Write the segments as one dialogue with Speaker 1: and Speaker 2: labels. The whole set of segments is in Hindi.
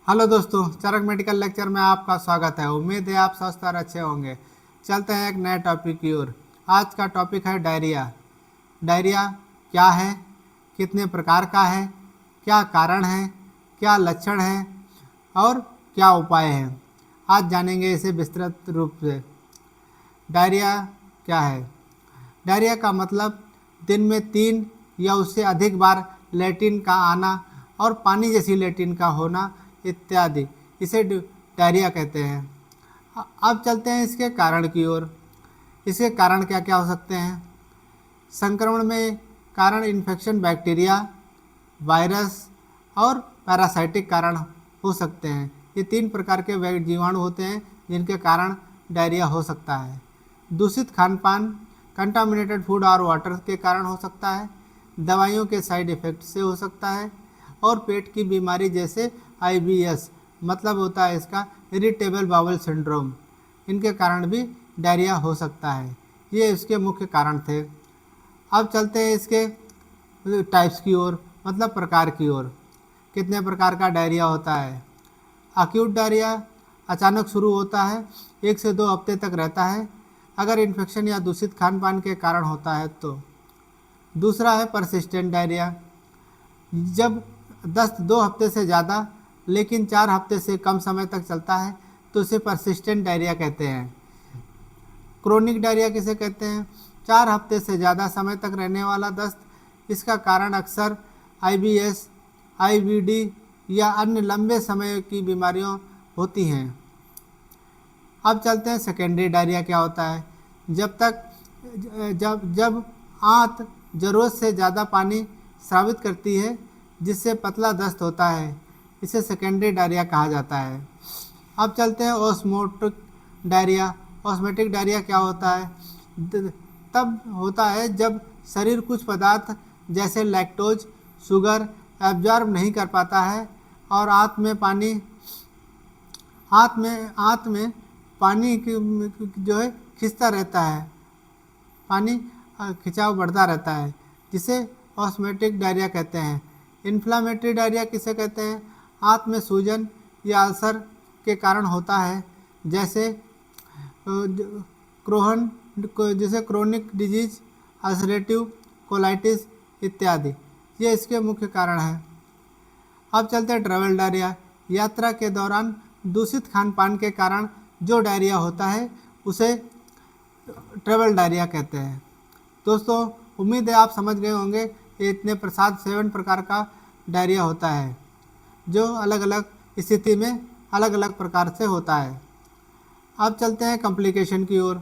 Speaker 1: हेलो दोस्तों, चरक मेडिकल लेक्चर में आपका स्वागत है। उम्मीद है आप स्वस्थ और अच्छे होंगे। चलते हैं एक नए टॉपिक की ओर। आज का टॉपिक है डायरिया। डायरिया क्या है, कितने प्रकार का है, क्या कारण है, क्या लक्षण है और क्या उपाय हैं, आज जानेंगे इसे विस्तृत रूप से। डायरिया क्या है? डायरिया का मतलब दिन में 3 या उससे अधिक बार लैट्रिन का आना और पानी जैसी लैट्रिन का होना इत्यादि, इसे डायरिया कहते हैं। अब चलते हैं इसके कारण की ओर। इसके कारण क्या क्या हो सकते हैं? संक्रमण में कारण इन्फेक्शन बैक्टीरिया, वायरस और पैरासाइटिक कारण हो सकते हैं। ये 3 प्रकार के जीवाणु होते हैं जिनके कारण डायरिया हो सकता है। दूषित खान पान, कंटामिनेटेड फूड और वाटर के कारण हो सकता है। दवाइयों के साइड इफ़ेक्ट से हो सकता है और पेट की बीमारी जैसे IBS मतलब होता है इसका इरिटेबल बाउल सिंड्रोम, इनके कारण भी डायरिया हो सकता है। ये इसके मुख्य कारण थे। अब चलते हैं इसके टाइप्स की ओर, मतलब प्रकार की ओर। कितने प्रकार का डायरिया होता है? अक्यूट डायरिया अचानक शुरू होता है, 1 से 2 हफ्ते तक रहता है, अगर इन्फेक्शन या दूषित खान पान के कारण होता है तो। दूसरा है परसिस्टेंट डायरिया, जब दस्त 2 हफ्ते से ज़्यादा लेकिन 4 हफ्ते से कम समय तक चलता है तो इसे परसिस्टेंट डायरिया कहते हैं। क्रोनिक डायरिया किसे कहते हैं? 4 हफ्ते से ज़्यादा समय तक रहने वाला दस्त। इसका कारण अक्सर IBS, IBD या अन्य लंबे समय की बीमारियां होती हैं। अब चलते हैं सेकेंडरी डायरिया क्या होता है। जब आंत ज़रूरत से ज़्यादा पानी स्रावित करती है जिससे पतला दस्त होता है, इसे सेकेंडरी डायरिया कहा जाता है। अब चलते हैं ऑस्मोटिक डायरिया। ऑस्मोटिक डायरिया क्या होता है? तब होता है जब शरीर कुछ पदार्थ जैसे लैक्टोज, शुगर एब्जॉर्ब नहीं कर पाता है और आंत में पानी जो है खिंचता रहता है, पानी खिंचाव बढ़ता रहता है, जिसे ऑस्मोटिक डायरिया कहते हैं। इन्फ्लामेटरी डायरिया किसे कहते हैं? आंत में सूजन या अल्सर के कारण होता है, जैसे क्रोनिक डिजीज, अल्सरेटिव कोलाइटिस इत्यादि, ये इसके मुख्य कारण हैं। अब चलते हैं ट्रैवल डायरिया। यात्रा के दौरान दूषित खान पान के कारण जो डायरिया होता है उसे ट्रैवल डायरिया कहते हैं। दोस्तों, उम्मीद है आप समझ गए होंगे। ये इतने 7 प्रकार का डायरिया होता है जो अलग अलग स्थिति में अलग अलग प्रकार से होता है। अब चलते हैं कॉम्प्लिकेशन की ओर।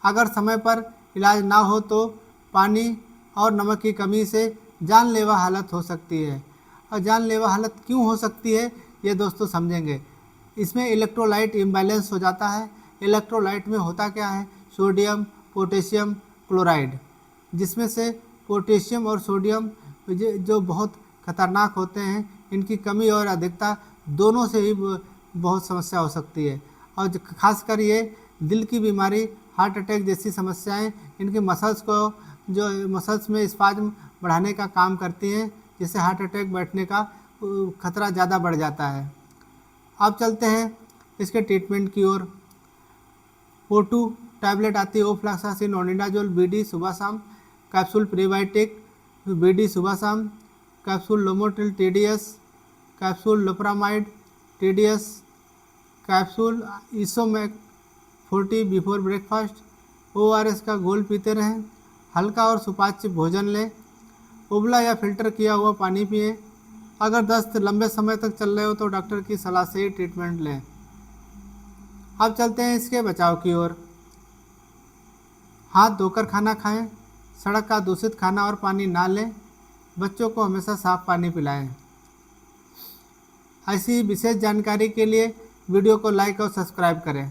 Speaker 1: अगर समय पर इलाज ना हो तो पानी और नमक की कमी से जानलेवा हालत हो सकती है। और जानलेवा हालत क्यों हो सकती है ये दोस्तों समझेंगे। इसमें इलेक्ट्रोलाइट इम्बैलेंस हो जाता है। इलेक्ट्रोलाइट में होता क्या है? सोडियम, पोटेशियम, क्लोराइड, जिसमें से पोटेशियम और सोडियम जो बहुत खतरनाक होते हैं, इनकी कमी और अधिकता दोनों से ही बहुत समस्या हो सकती है। और खासकर ये दिल की बीमारी, हार्ट अटैक जैसी समस्याएं इनके मसल्स में स्पाज्म बढ़ाने का काम करती हैं, जिससे हार्ट अटैक बैठने का खतरा ज़्यादा बढ़ जाता है। अब चलते हैं इसके ट्रीटमेंट की ओर। O2 टैबलेट आती है, ओफ्लॉक्सासिन ओनिडाजोल BD सुबह शाम, कैप्सूल प्रीबायोटिक BD सुबह शाम, capsule Lomotil TDS, capsule loperamide TDS, capsule Esomac 40 before breakfast. ORS का घोल पीते रहें। हल्का और सुपाच्य भोजन लें। उबला या फिल्टर किया हुआ पानी पिएं। अगर दस्त लंबे समय तक चल रहे हो तो डॉक्टर की सलाह से ही ट्रीटमेंट लें। अब चलते हैं इसके बचाव की ओर। हाथ धोकर खाना खाएं। सड़क का दूषित खाना और पानी ना लें। बच्चों को हमेशा साफ पानी पिलाएं। ऐसी विशेष जानकारी के लिए वीडियो को लाइक और सब्सक्राइब करें।